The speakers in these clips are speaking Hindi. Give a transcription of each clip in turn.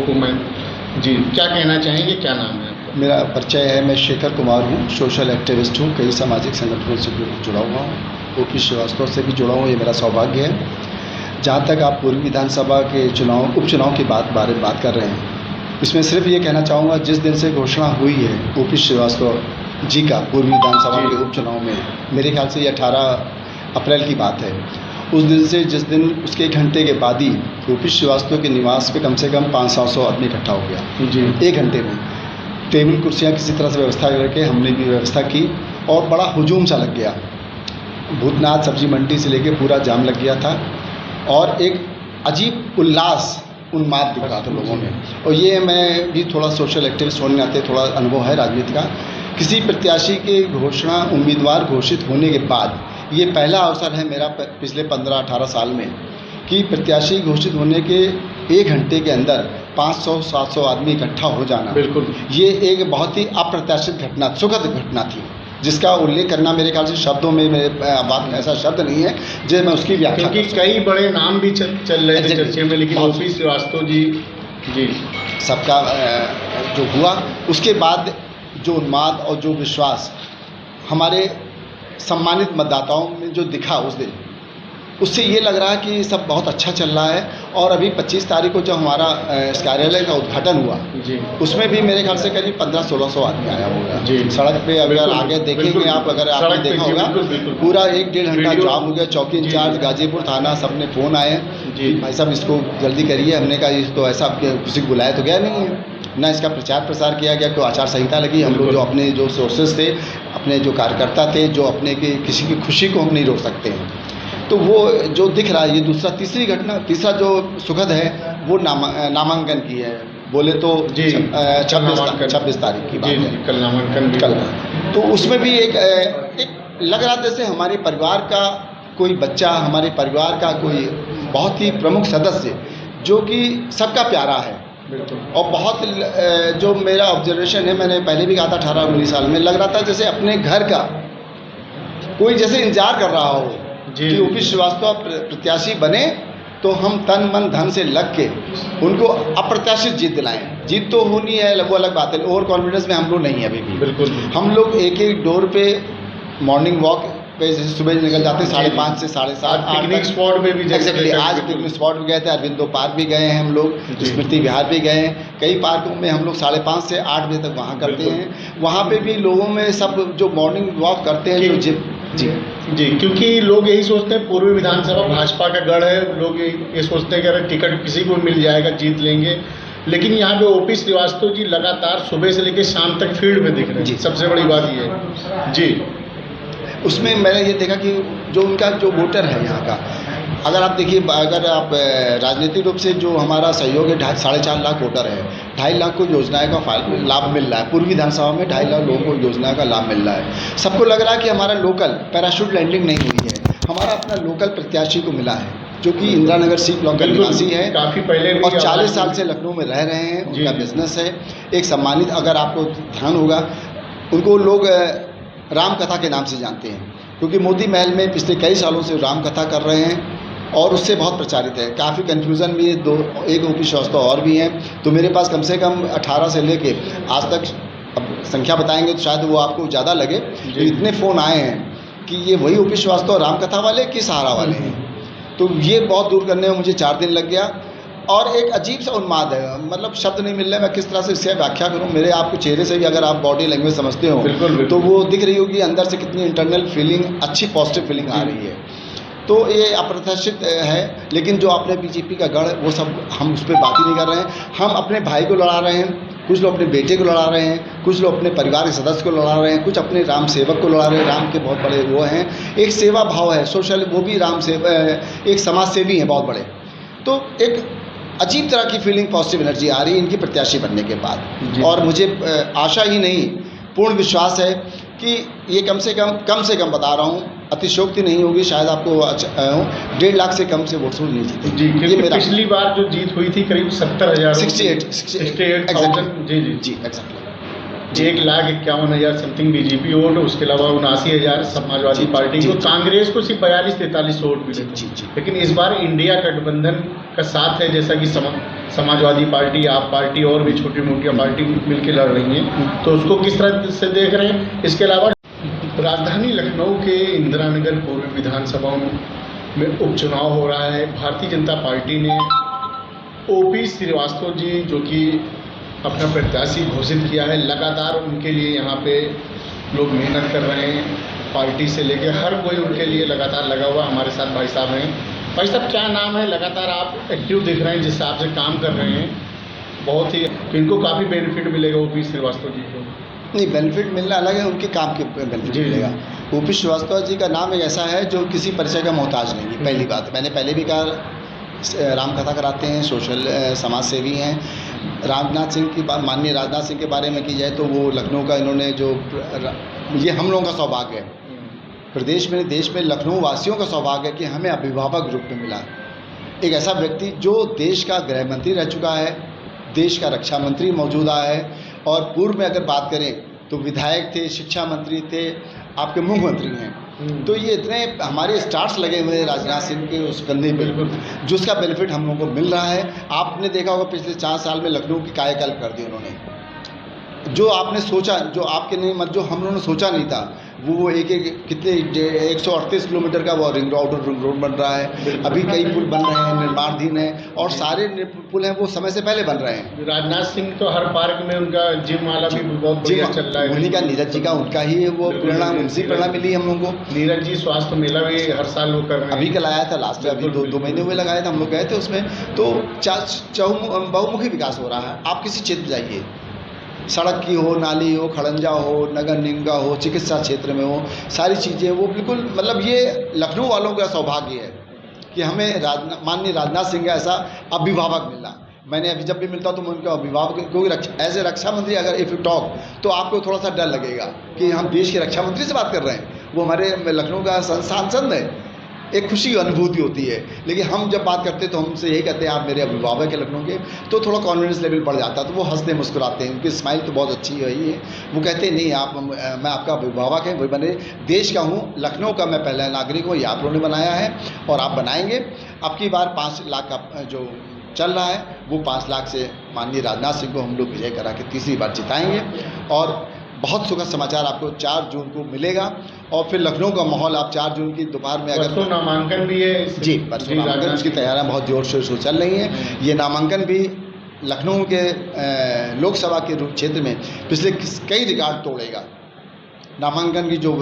को मैं जी, क्या कहना चाहेंगे, क्या नाम है आपका? मेरा परिचय है, मैं शेखर कुमार हूँ, सोशल एक्टिविस्ट हूँ, कई सामाजिक संगठनों से जुड़ा हुआ हूँ, ओपी श्रीवास्तव से भी जुड़ा हूँ, ये मेरा सौभाग्य है। जहाँ तक आप पूर्वी विधानसभा के उपचुनाव की बारे में बात कर रहे हैं, इसमें सिर्फ ये कहना चाहूँगा, जिस दिन से घोषणा हुई है ओपी श्रीवास्तव जी का पूर्वी विधानसभा के उपचुनाव में, मेरे ख्याल से ये 18 अप्रैल की बात है। उस दिन से जिस दिन उसके 1 घंटे के बाद ही ओपी श्रीवास्तव के निवास पे कम से कम 500 आदमी इकट्ठा हो गया जी। 1 घंटे में। टेबल कुर्सियाँ किसी तरह से व्यवस्था करके हमने भी व्यवस्था की और बड़ा हुजूम सा लग गया। भूतनाथ सब्जी मंडी से लेके पूरा जाम लग गया था और एक अजीब उल्लास उन्माद दिख रहा था लोगों में। और ये मैं भी थोड़ा सोशल एक्टिविस्ट होने नाते थोड़ा अनुभव है राजनीति का। किसी प्रत्याशी के घोषणा उम्मीदवार घोषित होने के बाद ये पहला अवसर है मेरा पिछले 15-18 साल में कि प्रत्याशी घोषित होने के 1 घंटे के अंदर 500-700 आदमी इकट्ठा हो जाना। बिल्कुल, ये एक बहुत ही अप्रत्याशित घटना, सुखद घटना थी, जिसका उल्लेख करना मेरे ख्याल से शब्दों में बात ऐसा शब्द नहीं है जो मैं उसकी व्याख्या। क्योंकि कई बड़े नाम भी चल रहे थे चर्चे में, लेकिन ओपी श्रीवास्तव जी जी सबका जो हुआ, उसके बाद जो उन्माद और जो विश्वास हमारे सम्मानित मतदाताओं में जो दिखा उस दिन, उससे ये लग रहा है कि सब बहुत अच्छा चल रहा है। और अभी 25 तारीख को जब हमारा इस कार्यालय का उद्घाटन हुआ जी, उसमें भी मेरे ख्याल से करीब 1500-1600 आदमी आया होगा जी। सड़क पे। अगर आगे देखेंगे आप, अगर आपने सड़क पे देखा जी, होगा बिल्कुल। पूरा 1-1.5 घंटा वीडियो- जाम हो गया। चौकी इंचार्ज गाजीपुर थाना सबने फ़ोन आए जी। भाई साहब इसको जल्दी करिए। हमने कहा ये तो ऐसा किसी को बुलाया तो गया नहीं है, ना इसका प्रचार प्रसार किया गया, कोई आचार संहिता लगी। हम लोग जो अपने जो सोर्सेज थे, अपने जो कार्यकर्ता थे, जो अपने की किसी की खुशी को हम नहीं रोक सकते हैं, तो वो जो दिख रहा है ये तीसरा जो सुखद है वो नामांकन की है। बोले तो जी, 26 तारीख की बात जी, है, कल नामांकन भी कल। तो उसमें भी एक लग रहा था जैसे हमारे परिवार का कोई बच्चा, हमारे परिवार का कोई बहुत ही प्रमुख सदस्य जो कि सबका प्यारा है। बिल्कुल। और बहुत जो मेरा ऑब्जर्वेशन है, मैंने पहले भी कहा था 18-19 साल में, लग रहा था जैसे अपने घर का कोई जैसे इंतजार कर रहा हो जी। कि ओपी श्रीवास्तव प्रत्याशी बने तो हम तन मन धन से लग के उनको अप्रत्याशित जीत दिलाएं। जीत तो होनी है, वो अलग बात है, ओवर कॉन्फिडेंस में हम लोग नहीं है अभी भी। बिल्कुल। हम लोग एक डोर पे मॉर्निंग वॉक पे जैसे सुबह निकल जाते हैं 5:30 से 7:30। पिकनिक स्पॉट पे भी एग्जैक्टली, आज पिकनिक स्पॉट भी गए थे, अरविंदो पार्क भी गए हैं हम लोग, स्मृति विहार भी गए हैं। कई पार्कों में हम लोग 5:30 से 8 बजे तक वहाँ करते हैं। वहाँ पे भी लोगों में सब जो मॉर्निंग वॉक करते हैं, जो जी जी, क्योंकि लोग यही सोचते हैं पूर्वी विधानसभा भाजपा का गढ़ है, लोग ये सोचते हैं कि अगर टिकट किसी को मिल जाएगा जीत लेंगे। लेकिन यहाँ पे ओपी श्रीवास्तव जी लगातार सुबह से लेकर शाम तक फील्ड में दिख रहे हैं। सबसे बड़ी बात ये है जी। उसमें मैंने ये देखा कि जो उनका जो वोटर है यहाँ का, अगर आप देखिए, अगर आप राजनीतिक रूप से जो हमारा सहयोग है 4.5 लाख वोटर है, 2.5 लाख को योजनाएं का लाभ मिल रहा है। पूर्वी विधानसभा में 2.5 लाख लोगों को योजना का लाभ मिल रहा है। सबको लग रहा है कि हमारा लोकल पैराशूट लैंडिंग नहीं हुई है, हमारा अपना लोकल प्रत्याशी को मिला है जो कि इंदिरा नगर सी ब्लॉक का निवासी है, काफ़ी पहले और 40 साल से लखनऊ में रह रहे हैं। उनका बिजनेस है, एक सम्मानित, अगर आपको ध्यान होगा, उनको लोग राम कथा के नाम से जानते हैं, क्योंकि मोदी महल में पिछले कई सालों से राम कथा कर रहे हैं और उससे बहुत प्रचारित है। काफ़ी कन्फ्यूज़न भी है, एक ओपी श्रीवास्तव और भी हैं। तो मेरे पास कम से कम 18 से लेके आज तक, अब संख्या बताएंगे तो शायद वो आपको ज़्यादा लगे, तो इतने फ़ोन आए हैं कि ये वही ओपी श्रीवास्तव राम कथा वाले कि सहारा वाले हैं। तो ये बहुत दूर करने में मुझे 4 दिन लग गया। और एक अजीब सा उन्माद है, मतलब शब्द नहीं मिल रहे मैं किस तरह से इससे व्याख्या करूं। मेरे आपके चेहरे से भी अगर आप बॉडी लैंग्वेज समझते हो, बिल्कुल। तो वो दिख रही होगी अंदर से कितनी इंटरनल फीलिंग, अच्छी पॉजिटिव फीलिंग आ रही है। तो ये अप्रत्याशित है, लेकिन जो आपने बीजेपी का गढ़, वो सब हम उस पर बात ही नहीं कर रहे हैं। हम अपने भाई को लड़ा रहे हैं, कुछ लोग अपने बेटे को लड़ा रहे हैं, कुछ लोग अपने परिवार के सदस्य को लड़ा रहे हैं, कुछ अपने राम सेवक को लड़ा रहे हैं। राम के बहुत बड़े वो हैं, एक सेवा भाव है, सोशल, वो भी राम सेवक, एक समाज सेवी हैं बहुत बड़े। तो एक अजीब तरह की फीलिंग, पॉजिटिव एनर्जी आ रही है इनकी प्रत्याशी बनने के बाद। और मुझे आशा ही नहीं, पूर्ण विश्वास है कि ये कम से कम बता रहा हूँ, अतिशयोक्ति नहीं होगी, शायद आपको 1.5 लाख से कम से वोट नहीं जीते जी। ये मेरा पिछली बार जो जीत हुई थी करीब 70,000, 68,000 जी जी एग्जैक्टली। 1,51,000 समथिंग बीजेपी वोट, उसके अलावा 79,000 समाजवादी पार्टी को, कांग्रेस को सिर्फ 42-43 वोट मिले थे। लेकिन इस बार इंडिया गठबंधन का साथ है, जैसा कि समाजवादी पार्टी, आप पार्टी और भी छोटी मोटी पार्टी मिलकर लड़ रही हैं, तो उसको किस तरह से देख रहे हैं? इसके अलावा राजधानी लखनऊ के इंदिरा नगर पूर्व विधानसभा में उपचुनाव हो रहा है। भारतीय जनता पार्टी ने ओपी श्रीवास्तव जी, जो कि अपना प्रत्याशी घोषित किया है, लगातार उनके लिए यहाँ पे लोग मेहनत कर रहे हैं। पार्टी से लेकर हर कोई उनके लिए लगातार लगा हुआ। हमारे साथ भाई साहब हैं। भाई साहब, क्या नाम है? लगातार आप एक्टिव दिख रहे हैं, जिस हिसाब से काम कर रहे हैं, बहुत ही, इनको काफ़ी बेनिफिट मिलेगा ओपी श्रीवास्तव जी को। नहीं, बेनिफिट मिलना अलग है, उनके काम के बेनिफिट मिलेगा। ओपी श्रीवास्तव जी का नाम एक ऐसा है जो किसी परिचय का मोहताज नहीं है। पहली बात, मैंने पहले भी कहा, रामकथा कराते हैं, सोशल समाज सेवी हैं। राजनाथ सिंह की बात, माननीय राजनाथ सिंह के बारे में की जाए तो वो लखनऊ का इन्होंने जो, ये हम लोगों का सौभाग्य है, प्रदेश में, देश में लखनऊ वासियों का सौभाग्य है कि हमें अभिभावक रूप में मिला एक ऐसा व्यक्ति जो देश का गृह मंत्री रह चुका है, देश का रक्षा मंत्री मौजूदा है, और पूर्व में अगर बात करें तो विधायक थे, शिक्षा मंत्री थे, आपके मुख्यमंत्री हैं। तो ये इतने हमारे स्टार्स लगे हुए हैं राजनाथ सिंह के उस कंधे पे, जिसका बेनिफिट हम लोगों को मिल रहा है। आपने देखा होगा पिछले 4 साल में लखनऊ की कायाकल्प कर दी उन्होंने। जो आपने सोचा, जो आपके नहीं मत, जो हम लोगों ने सोचा नहीं था, वो एक कितने 138 किलोमीटर का वो रिंग रोड बन रहा है। अभी कई पुल बन रहे हैं, निर्माणाधीन है, और सारे पुल हैं वो समय से पहले बन रहे हैं। राजनाथ सिंह तो हर पार्क में उनका जिम वाला भी बहुत बढ़िया चल रहा है। उन्हीं का, नीरज जी का, उनका ही वो प्रेरणा, उनसे प्रेरणा मिली हम लोगों को। नीरज जी स्वास्थ्य मेला भी हर साल वो कर रहे हैं। अभी कल आया था, लास्ट में अभी 2 महीने हुए लगाए थे, हम लोग गए थे उसमें। तो बहुमुखी विकास हो रहा है। आप किसी क्षेत्र जाइए, सड़क की हो, नाली हो, खड़ंजा हो, नगर निगम हो, चिकित्सा क्षेत्र में हो, सारी चीज़ें वो बिल्कुल, मतलब ये लखनऊ वालों का सौभाग्य है कि हमें माननीय राजनाथ सिंह का ऐसा अभिभावक मिला। मैंने अभी जब भी मिलता तो मैं उनका अभिभावक, क्योंकि एज ए रक्षा मंत्री अगर इफ़ यू टॉक तो आपको थोड़ा सा डर लगेगा कि हम देश के रक्षा मंत्री से बात कर रहे हैं। वो हमारे लखनऊ का सांसद है, एक खुशी अनुभूति होती है। लेकिन हम जब बात करते हैं तो हमसे यही कहते हैं आप मेरे अभिभावक हैं लखनऊ के, तो थोड़ा कॉन्फिडेंस लेवल बढ़ जाता है। तो वो हंसते मुस्कुराते हैं, उनकी स्माइल तो बहुत अच्छी है ही है। वो कहते हैं नहीं, आप, मैं आपका अभिभावक है, वही बने, देश का हूँ, लखनऊ का मैं पहला नागरिक हूँ, ये आप लोगों ने बनाया है और आप बनाएंगे। अब की बार 5 लाख का जो चल रहा है वो 5 लाख से माननीय राजनाथ सिंह को हम लोग विजय करा के तीसरी बार जिताएंगे। और बहुत सुखद समाचार आपको 4 जून को मिलेगा। और फिर लखनऊ का माहौल आप 4 जून की दोपहर में, अगर नामांकन भी है जी, परसों नामांकन, उसकी तैयारियां बहुत जोर शोर से चल रही हैं। ये नामांकन भी लखनऊ के लोकसभा के क्षेत्र में पिछले कई रिकॉर्ड तोड़ेगा। नामांकन की जो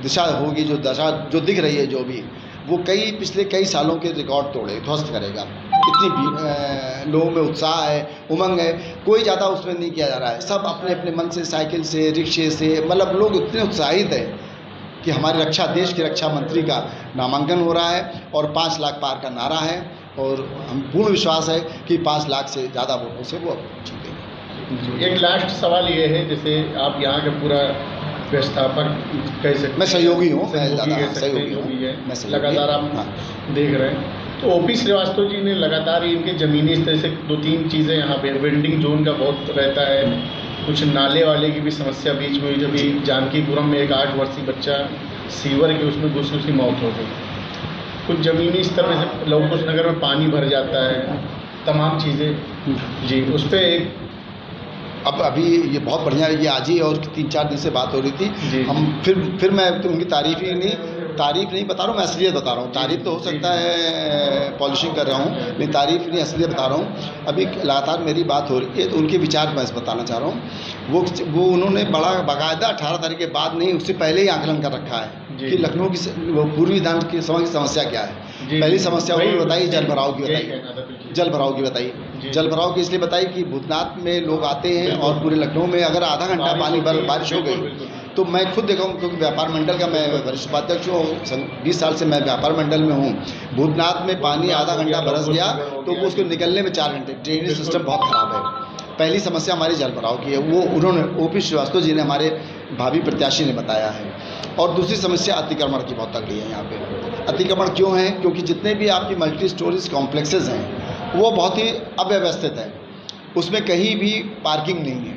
दिशा होगी, जो दशा जो दिख रही है, जो भी वो पिछले कई सालों के रिकॉर्ड तोड़े, ध्वस्त करेगा। इतनी लोगों में उत्साह है, उमंग है, कोई ज़्यादा उसमें नहीं किया जा रहा है। सब अपने अपने मन से, साइकिल से, रिक्शे से, मतलब लोग इतने उत्साहित हैं कि हमारे देश के रक्षा मंत्री का नामांकन हो रहा है और 5 लाख पार का नारा है। और हम पूर्ण विश्वास है कि 5 लाख से ज़्यादा वोटों से वो जीतेंगे। एक लास्ट सवाल ये है, जैसे आप यहाँ का पूरा व्यवस्थापक कह सकते, मैं सहयोगी हूँ, मैं लगातार आप देख रहे हैं। तो ओपी श्रीवास्तव जी ने लगातार इनके ज़मीनी स्तर से 2-3 चीज़ें यहाँ पे, वेंडिंग जोन का बहुत रहता है, कुछ नाले वाले की भी समस्या बीच में हुई, जब जानकीपुरम में एक 8 वर्षीय बच्चा सीवर के उसमें घुस उसकी मौत हो गई। कुछ ज़मीनी स्तर में से लवकुश नगर में पानी भर जाता है, तमाम चीज़ें जी, उस पर एक अब अभी ये बहुत बढ़िया, ये आज ही और 3-4 दिन से बात हो रही थी। हम फिर मैं तो उनकी तारीफ़ नहीं बता रहा हूँ, मैं असलियत बता रहा हूँ। तारीफ़ तो हो सकता है पॉलिशिंग कर रहा हूँ, लेकिन तारीफ़ नहीं, असलियत बता रहा हूँ। अभी लगातार मेरी बात हो रही है तो उनके विचार मैं बताना चाह रहा हूँ। वो उन्होंने बड़ा बाकायदा 18 तारीख के बाद नहीं, उससे पहले ही आकलन कर रखा है कि लखनऊ की पूर्वी विधान की समस्या क्या है। पहली समस्या उन्होंने बताई जल भराव की बताई। जल भराव की इसलिए बताई कि भूतनाथ में लोग आते हैं और पूरे लखनऊ में अगर आधा घंटा पानी बारिश हो गई तो मैं खुद देखा हूँ, क्योंकि व्यापार मंडल का मैं वरिष्ठ उपाध्यक्ष हूँ, 20 साल से मैं व्यापार मंडल में हूँ। भूतनाथ में पानी आधा घंटा बरस गया तो वो उसको निकलने में 4 घंटे, ड्रेनेज सिस्टम बहुत ख़राब है। पहली समस्या हमारी जल भराव की है, वो उन्होंने ओपी श्रीवास्तव जी ने, हमारे भावी प्रत्याशी ने बताया है। और दूसरी समस्या अतिक्रमण की बहुत तगड़ी है यहाँ पे। अतिक्रमण क्यों है? क्योंकि जितने भी आपकी मल्टी स्टोरीज कॉम्प्लेक्सेस हैं वो बहुत ही अव्यवस्थित है, उसमें कहीं भी पार्किंग नहीं है।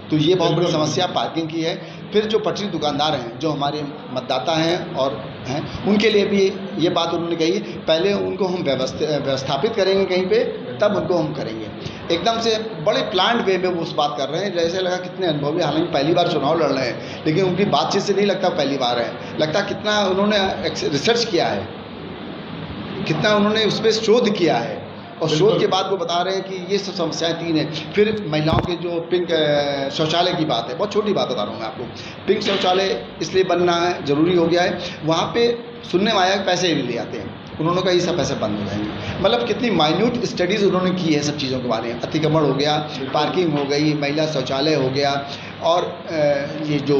तो ये बहुत बड़ी बिल्कुल। समस्या पार्किंग की है। फिर जो पटरी दुकानदार हैं, जो हमारे मतदाता हैं और हैं, उनके लिए भी ये बात उन्होंने कही, पहले उनको हम व्यवस्थापित करेंगे कहीं पे, तब उनको हम करेंगे। एकदम से बड़े प्लान्ड वे में वो उस बात कर रहे हैं, जैसे लगा कितने अनुभवी, हालांकि पहली बार चुनाव लड़ रहे हैं, लेकिन उनकी बातचीत से नहीं लगता पहली बार है, लगता कितना उन्होंने रिसर्च किया है, कितना उन्होंने उस पर शोध किया है, और शोध के बाद वो बता रहे हैं कि ये सब समस्याएं 3 हैं। फिर महिलाओं के जो पिंक शौचालय की बात है, बहुत छोटी बात बता रहा हूँ मैं आपको। पिंक शौचालय इसलिए बनना है, ज़रूरी हो गया है, वहाँ पे सुनने में आया कि पैसे भी ले आते हैं, उन्होंने कहा ये सब पैसे बंद हो जाएंगे। मतलब कितनी माइन्यूट स्टडीज़ उन्होंने की है सब चीज़ों के बारे में। अतिक्रमण हो गया, पार्किंग हो गई, महिला शौचालय हो गया, और ये जो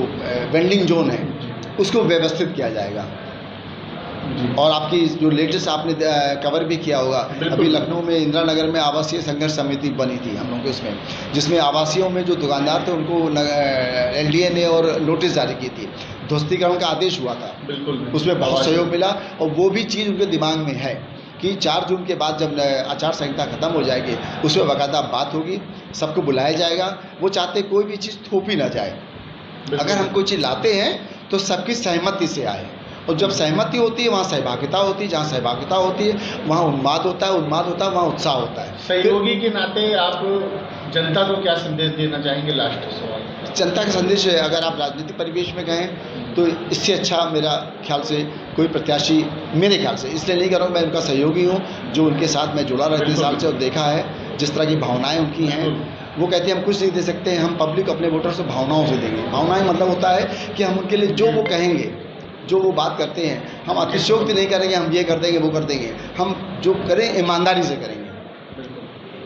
वेंडिंग जोन है उसको व्यवस्थित किया जाएगा। और आपकी जो लेटेस्ट आपने कवर भी किया होगा, अभी लखनऊ में इंदिरा नगर में आवासीय संघर्ष समिति बनी थी हम लोगों के उसमें, जिसमें आवासीयों में जो दुकानदार थे उनको एलडीए ने और नोटिस जारी की थी, ध्वस्तीकरण का आदेश हुआ था। बिल्कुल उसमें बहुत सहयोग मिला, और वो भी चीज़ उनके दिमाग में है कि 4 जून के बाद जब आचार संहिता खत्म हो जाएगी, उसमें बाकायदा बात होगी, सबको बुलाया जाएगा। वो चाहते कोई भी चीज़ थोपी ना जाए, अगर हम कोई चीज़ लाते हैं तो सबकी सहमति से आए, और जब सहमति होती है वहाँ सहभागिता होती है, जहाँ सहभागिता होती है वहाँ उन्माद होता है, उन्माद होता है वहाँ उत्साह होता है। सहयोगी के नाते आप जनता को क्या संदेश देना चाहेंगे? लास्ट सवाल। जनता का संदेश है, अगर आप राजनीतिक परिवेश में गए तो इससे अच्छा मेरा ख्याल से कोई प्रत्याशी, मेरे ख्याल से, इसलिए नहीं कर रहा हूँ, मैं उनका सहयोगी हूँ, जो उनके साथ मैं जुड़ा रहा 3 साल से और देखा है जिस तरह की भावनाएं उनकी हैं। वो कहते हैं हम कुछ नहीं दे सकते हैं, हम पब्लिक अपने वोटर से भावनाओं से देंगे। भावनाएं मतलब होता है कि हम उनके लिए जो वो कहेंगे, जो वो बात करते हैं, हम अतिशयोक्ति नहीं करेंगे, हम ये कर देंगे वो कर देंगे, हम जो करें ईमानदारी से करेंगे।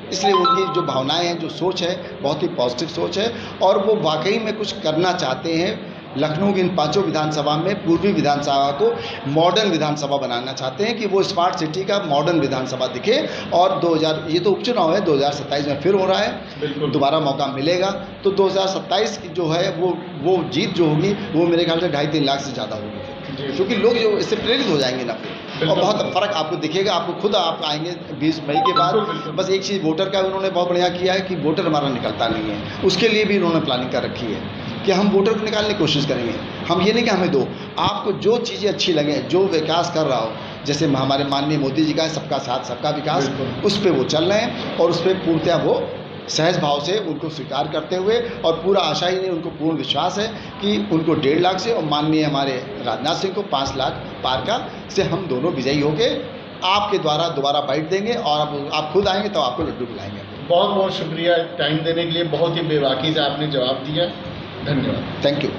इसलिए उनकी जो भावनाएं हैं, जो सोच है, बहुत ही पॉजिटिव सोच है, और वो वाकई में कुछ करना चाहते हैं। लखनऊ की इन 5 विधानसभा में पूर्वी विधानसभा को मॉडर्न विधानसभा बनाना चाहते हैं, कि वो स्मार्ट सिटी का मॉडर्न विधानसभा दिखे। और 2000, ये तो उपचुनाव है, 2027 में फिर हो रहा है, दोबारा मौका मिलेगा, तो 2027 की जो है वो जीत जो होगी वो मेरे ख्याल से 2.5-3 लाख से ज़्यादा होगी, क्योंकि लोग जो इससे प्रेरित हो जाएंगे ना फिर, और बहुत फ़र्क आपको दिखेगा। आपको खुद आप आएंगे 20 मई के बाद। बस एक चीज़ वोटर का उन्होंने बहुत बढ़िया किया है कि वोटर हमारा निकलता नहीं है, उसके लिए भी उन्होंने प्लानिंग कर रखी है कि हम वोटर को निकालने की कोशिश करेंगे। हम ये नहीं कि हमें दो, आपको जो चीज़ें अच्छी लगें, जो विकास कर रहा हो, जैसे हमारे माननीय मोदी जी का है सबका साथ सबका विकास, उस पर वो चल रहे हैं, और उस पर पूर्णतः वो सहज भाव से उनको स्वीकार करते हुए, और पूरा आशा ही नहीं, उनको पूर्ण विश्वास है कि उनको 1.5 लाख से, और माननीय हमारे राजनाथ सिंह को 5 लाख पार का से हम दोनों विजयी होके आपके द्वारा दोबारा बाइट देंगे, और आप खुद आएंगे तो आपको लड्डू खिलाएंगे। बहुत बहुत शुक्रिया टाइम देने के लिए, बहुत ही बेबाकी से आपने जवाब दिया, धन्यवाद। Thank you.